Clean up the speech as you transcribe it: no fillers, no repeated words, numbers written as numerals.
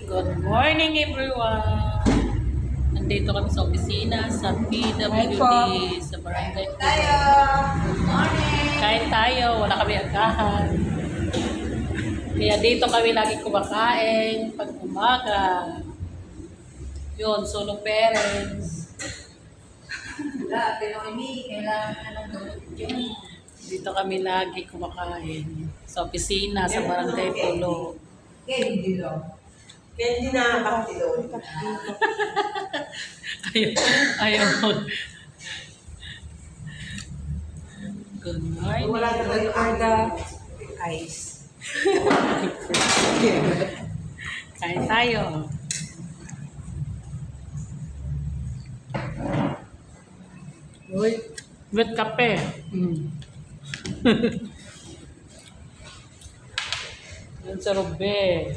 Good morning everyone! Nandito kami sa opisina sa PWD sa Barangay Tayo! Pulo. Good morning! Kain tayo, wala kami agahan. Kaya dito kami lagi kumakain pag umaga. Yun, solo parents. Wala, pero Amy, kailangan ka ng gamot yun. Dito kami lagi kumakain sa opisina sa Barangay Pulo. Candy lang. Candy na paktilon. Ayaw. Good morning. Wala na kayo Order ice. Kain tayo. With kape. Yun sa Robe.